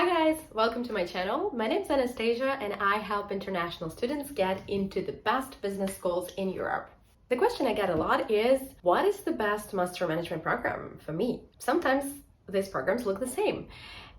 Hi guys, welcome to my channel. My name is Anastasia and I help international students get into the best business schools in Europe. The question I get a lot is, what is the best master management program for me? Sometimes these programs look the same.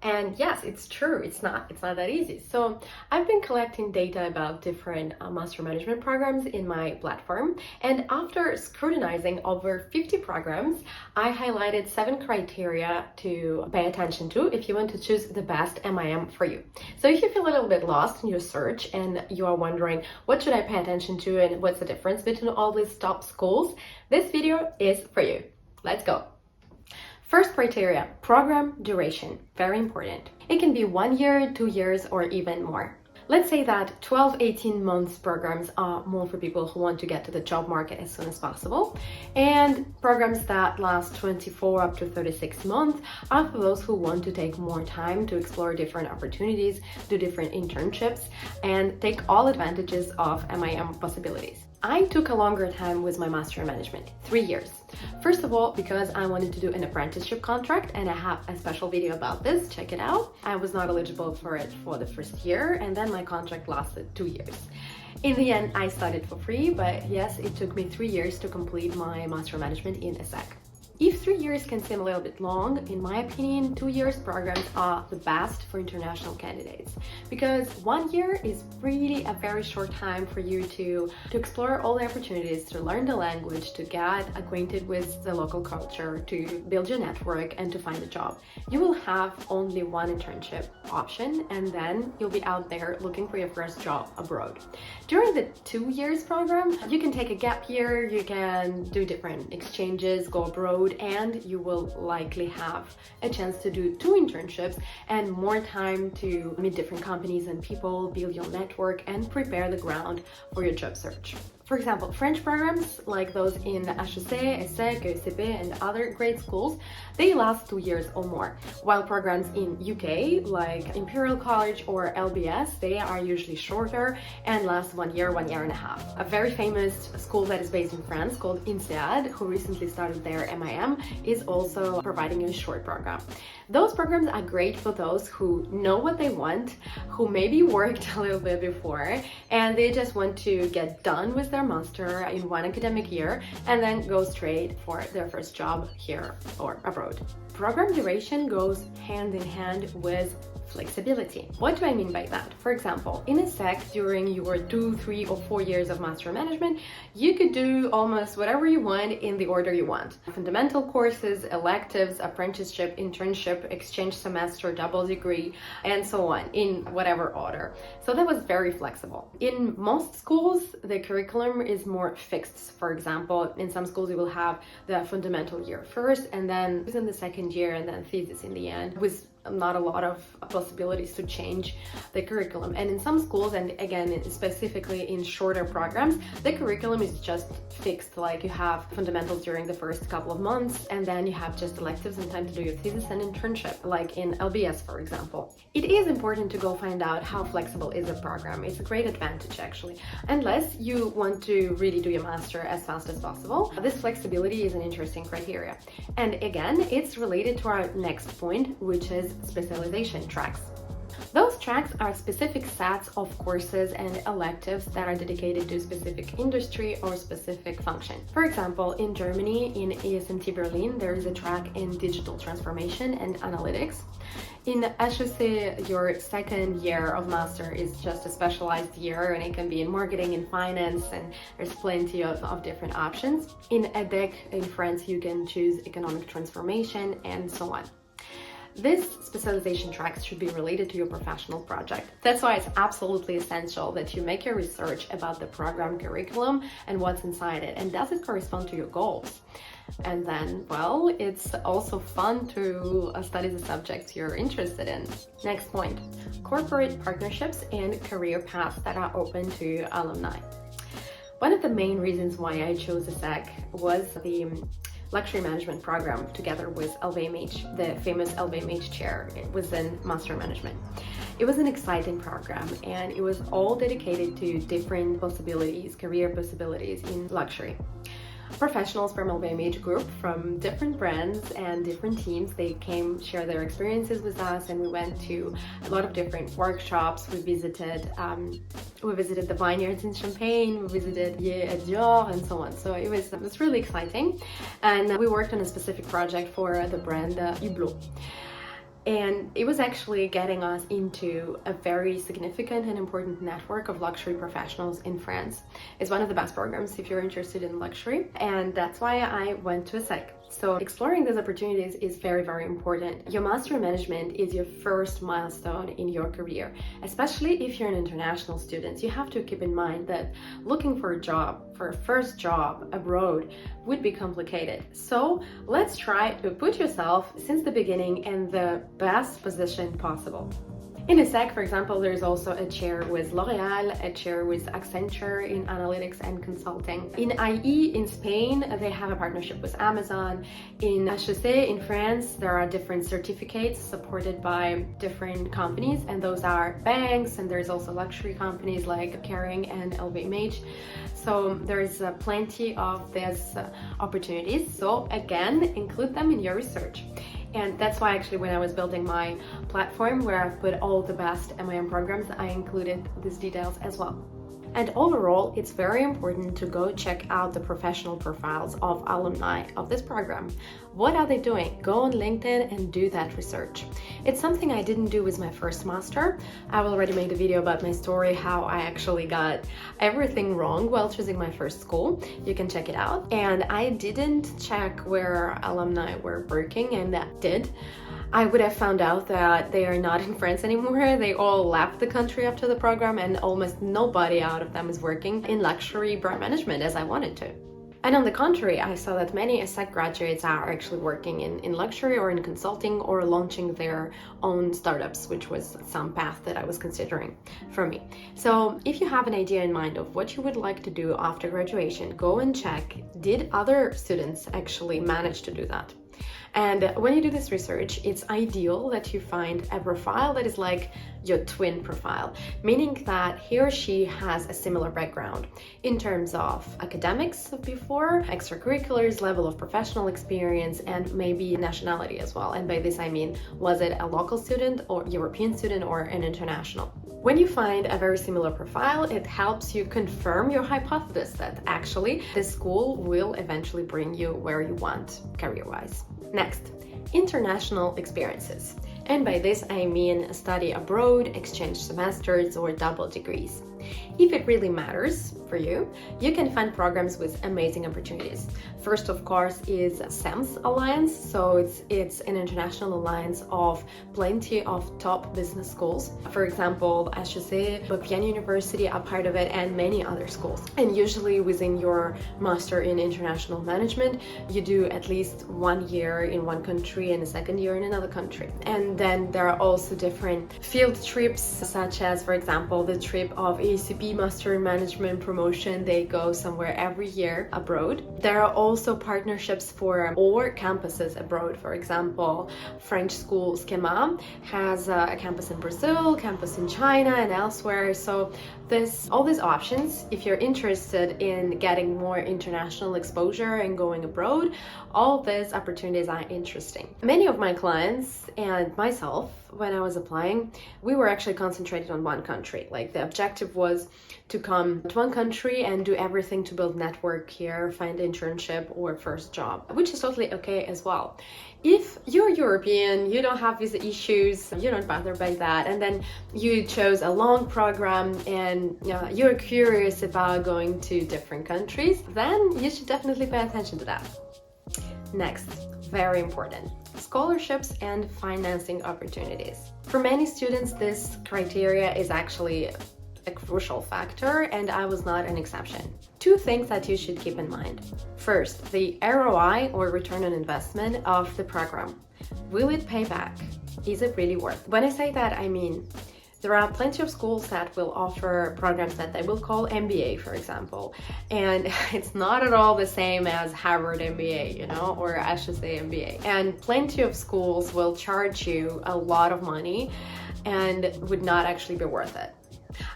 And yes, it's true, it's not that easy. So I've been collecting data about different master management programs in my platform. And after scrutinizing over 50 programs, I highlighted 7 criteria to pay attention to if you want to choose the best MIM for you. So if you feel a little bit lost in your search and you are wondering, what should I pay attention to and what's the difference between all these top schools, this video is for you. Let's go. First criteria, program duration, very important. It can be 1 year, 2 years, or even more. Let's say that 12-18 months programs are more for people who want to get to the job market as soon as possible, and programs that last 24 up to 36 months are for those who want to take more time to explore different opportunities, do different internships, and take all advantages of MIM possibilities. I took a longer time with my master in management, 3 years. First of all, because I wanted to do an apprenticeship contract, and I have a special video about this, check it out. I was not eligible for it for the first year, and then my contract lasted 2 years. In the end, I studied for free, but yes, it took me 3 years to complete my master management in ESSEC. If 3 years can seem a little bit long, in my opinion, 2 years programs are the best for international candidates, because 1 year is really a very short time for you to explore all the opportunities, to learn the language, to get acquainted with the local culture, to build your network, and to find a job. You will have only one internship option, and then you'll be out there looking for your first job abroad. During the 2 years program, you can take a gap year, you can do different exchanges, go abroad, and you will likely have a chance to do 2 internships and more time to meet different companies and people, build your network, and prepare the ground for your job search. For example, French programs like those in HEC, ESSEC, ESCP, and other great schools, they last 2 years or more, while programs in UK like Imperial College or LBS, they are usually shorter and last 1 year, 1 year and a half. A very famous school that is based in France called INSEAD, who recently started their MIM, is also providing a short program. Those programs are great for those who know what they want, who maybe worked a little bit before, and they just want to get done with their master in 1 academic year and then go straight for their first job here or abroad. Program duration goes hand in hand with flexibility. What do I mean by that? For example, in ESSEC, during your 2, 3, or 4 years of master management, you could do almost whatever you want in the order you want. Fundamental courses, electives, apprenticeship, internship, exchange semester, double degree, and so on, in whatever order. So that was very flexible. In most schools, the curriculum is more fixed. For example, in some schools you will have the fundamental year first, and then in the second year, and then thesis in the end, with not a lot of possibilities to change the curriculum. And in some schools, and again specifically in shorter programs, the curriculum is just fixed. Like you have fundamentals during the first couple of months, and then you have just electives and time to do your thesis and internship, like in LBS, for example. It is important to go find out how flexible is a program. It's a great advantage actually, unless you want to really do your master as fast as possible. This flexibility is an interesting criteria. And again, it's related to our next point, which is specialization tracks. Those tracks are specific sets of courses and electives that are dedicated to a specific industry or specific function. For example, in Germany, in ESMT Berlin, there is a track in digital transformation and analytics. In HEC, your second year of master is just a specialized year, and it can be in marketing and finance, and there's plenty of different options. In EDEC in France, you can choose economic transformation and so on. This specialization tracks should be related to your professional project. That's why it's absolutely essential that you make your research about the program curriculum and what's inside it, and does it correspond to your goals? And then, well, it's also fun to study the subjects you're interested in. Next point, corporate partnerships and career paths that are open to alumni. One of the main reasons why I chose ESSEC was the luxury management program together with LVMH, the famous LVMH chair within master management. It was an exciting program, and it was all dedicated to different possibilities, career possibilities in luxury. professionals from LVMH group from different brands and different teams. They came share their experiences with us, and we went to a lot of different workshops. We visited the vineyards in Champagne, we visited Dior and so on. So it was really exciting, and we worked on a specific project for the brand Hublot. And it was actually getting us into a very significant and important network of luxury professionals in France. It's one of the best programs if you're interested in luxury, and that's why I went to ESSEC. So exploring these opportunities is very, very important. Your master in management is your first milestone in your career, especially if you're an international student. You have to keep in mind that looking for a first job abroad would be complicated. So let's try to put yourself since the beginning in the best position possible. In ESSEC, for example, there's also a chair with L'Oréal, a chair with Accenture in analytics and consulting. In IE in Spain, they have a partnership with Amazon. In HEC in France, there are different certificates supported by different companies, and those are banks, and there's also luxury companies like Kering and LVMH. So there's plenty of these opportunities. So again, include them in your research. And that's why actually when I was building my platform where I've put all the best MIM programs, I included these details as well. And overall, it's very important to go check out the professional profiles of alumni of this program. What are they doing? Go on LinkedIn and do that research. It's something I didn't do with my first master. I've already made a video about my story, how I actually got everything wrong while choosing my first school. You can check it out. And I didn't check where alumni were working, and that did. I would have found out that they are not in France anymore. They all left the country after the program, and almost nobody out of them is working in luxury brand management as I wanted to. And on the contrary, I saw that many ESSEC graduates are actually working in luxury or in consulting or launching their own startups, which was some path that I was considering for me. So if you have an idea in mind of what you would like to do after graduation, go and check, did other students actually manage to do that? And when you do this research, it's ideal that you find a profile that is like your twin profile, meaning that he or she has a similar background in terms of academics before, extracurriculars, level of professional experience, and maybe nationality as well. And by this I mean, was it a local student or European student or an international? When you find a very similar profile, it helps you confirm your hypothesis that actually this school will eventually bring you where you want career-wise. Next, international experiences. And by this I mean study abroad, exchange semesters, or double degrees. If it really matters for you, you can find programs with amazing opportunities. First, of course, is SEMS Alliance. So it's an international alliance of plenty of top business schools. For example, HEC, Bocconi University are part of it, and many other schools. And usually within your master in international management, you do at least 1 year in one country and a second year in another country. And then there are also different field trips, such as, for example, the trip of ESSEC Master in Management promotion. They go somewhere every year abroad. There are also partnerships for or campuses abroad. For example, French school Schema has a campus in Brazil, campus in China, and elsewhere. So all these options, if you're interested in getting more international exposure and going abroad, all these opportunities are interesting. Many of my clients and myself, when I was applying, we were actually concentrated on one country. Like the objective was to come to one country and do everything to build network here, find internship or first job, which is totally okay as well. If you're European, you don't have visa issues, you don't bother by that, and then you chose a long program and you're curious about going to different countries, then you should definitely pay attention to that. Next, very important, scholarships and financing opportunities. For many students, this criteria is actually a crucial factor, and I was not an exception. Two things that you should keep in mind. First, the ROI or return on investment of the program. Will it pay back? Is it really worth it? When I say that, I mean there are plenty of schools that will offer programs that they will call MBA, for example, and it's not at all the same as Harvard MBA, or HEC MBA. And plenty of schools will charge you a lot of money and would not actually be worth it.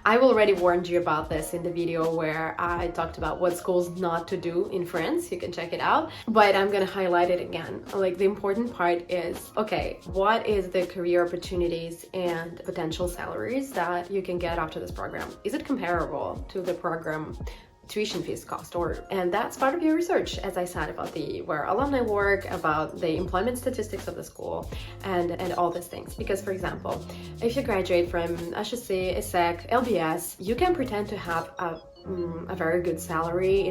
I've already warned you about this in the video where I talked about what schools not to do in France. You can check it out, but I'm gonna highlight it again. Like, the important part is, okay, what is the career opportunities and potential salaries that you can get after this program? Is it comparable to the program tuition fees cost? And that's part of your research, as I said, about where alumni work, about the employment statistics of the school, and all these things. Because, for example, if you graduate from HEC, ESSEC, LBS, you can pretend to have a very good salary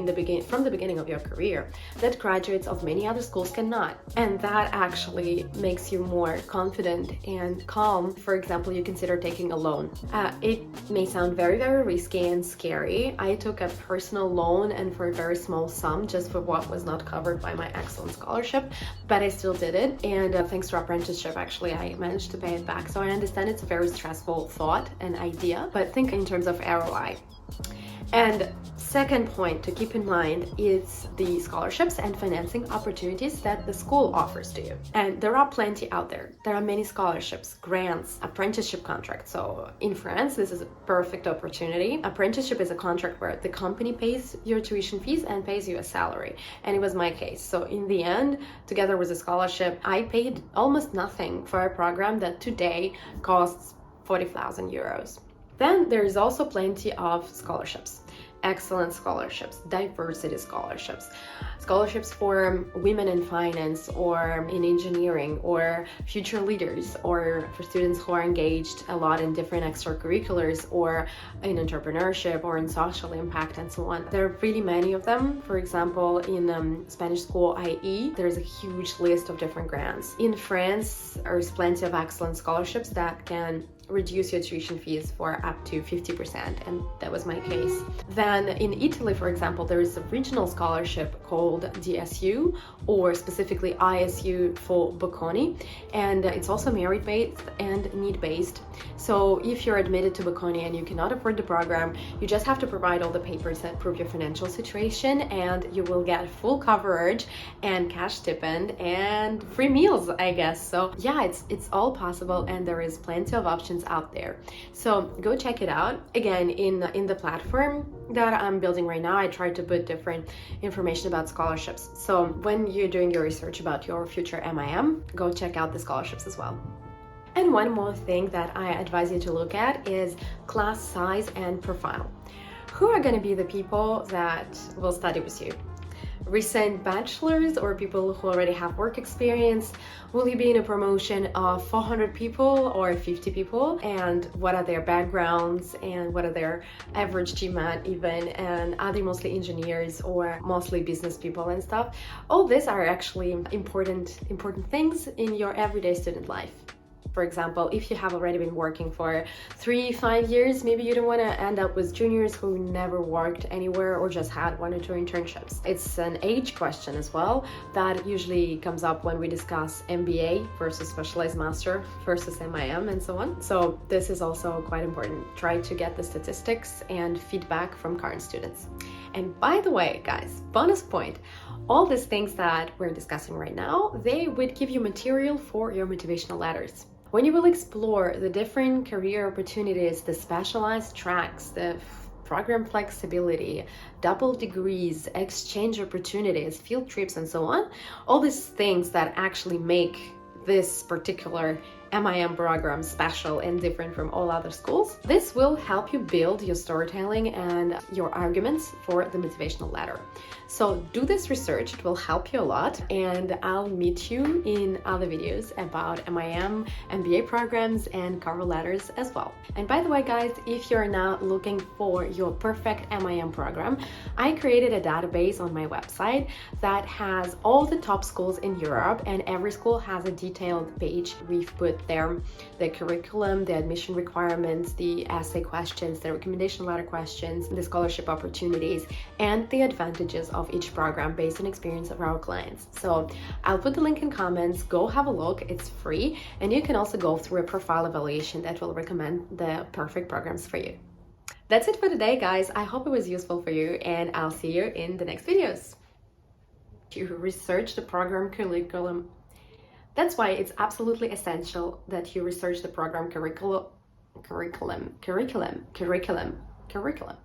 from the beginning of your career that graduates of many other schools cannot, and that actually makes you more confident and calm. For example, you consider taking a loan. It may sound very, very risky and scary. I took a personal loan, and for a very small sum, just for what was not covered by my excellent scholarship, but I still did it, and thanks to apprenticeship, actually, I managed to pay it back. So I understand it's a very stressful thought and idea, but think in terms of ROI. And second point to keep in mind is the scholarships and financing opportunities that the school offers to you. And there are plenty out there. There are many scholarships, grants, apprenticeship contracts. So in France, this is a perfect opportunity. Apprenticeship is a contract where the company pays your tuition fees and pays you a salary. And it was my case. So in the end, together with a scholarship, I paid almost nothing for a program that today costs 40,000 euros. Then there is also plenty of scholarships, excellent scholarships, diversity scholarships, scholarships for women in finance or in engineering or future leaders, or for students who are engaged a lot in different extracurriculars or in entrepreneurship or in social impact and so on. There are really many of them. For example, in Spanish school IE, there's a huge list of different grants. In France, there's plenty of excellent scholarships that can reduce your tuition fees for up to 50%, and that was my case. Then in Italy, for example, there is a regional scholarship called DSU, or specifically ISU for bocconi, and it's also merit-based and need-based. So if you're admitted to bocconi and you cannot afford the program, you just have to provide all the papers that prove your financial situation, and you will get full coverage and cash stipend and free meals, I guess. So yeah, it's all possible, and there is plenty of options out there. So go check it out. Again, in the platform that I'm building right now, I try to put different information about scholarships. So when you're doing your research about your future MIM, go check out the scholarships as well. And one more thing that I advise you to look at is class size and profile. Who are going to be the people that will study with you? Recent bachelors or people who already have work experience? Will you be in a promotion of 400 people or 50 people? And what are their backgrounds, and what are their average GMAT even? And are they mostly engineers or mostly business people and stuff? All these are actually important things in your everyday student life. For example, if you have already been working for 3-5 years, maybe you don't want to end up with juniors who never worked anywhere or just had 1 or 2 internships. It's an age question as well that usually comes up when we discuss MBA versus specialized master versus MIM and so on. So this is also quite important. Try to get the statistics and feedback from current students. And by the way, guys, bonus point, all these things that we're discussing right now, they would give you material for your motivational letters. When you will explore the different career opportunities, the specialized tracks, the program flexibility, double degrees, exchange opportunities, field trips, and so on, all these things that actually make this particular MIM program special and different from all other schools, this will help you build your storytelling and your arguments for the motivational letter. So do this research, it will help you a lot, and I'll meet you in other videos about MIM, MBA programs, and cover letters as well. And by the way, guys, if you're now looking for your perfect MIM program, I created a database on my website that has all the top schools in Europe, and every school has a detailed page. We've put there the curriculum, the admission requirements, the essay questions, the recommendation letter questions, the scholarship opportunities, and the advantages of each program based on experience of our clients. So I'll put the link in comments, go have a look, it's free, and you can also go through a profile evaluation that will recommend the perfect programs for you. That's it for today, guys. I hope it was useful for you, and I'll see you in the next videos. You research the program curriculum. That's why it's absolutely essential that you research the program curriculum. curriculum.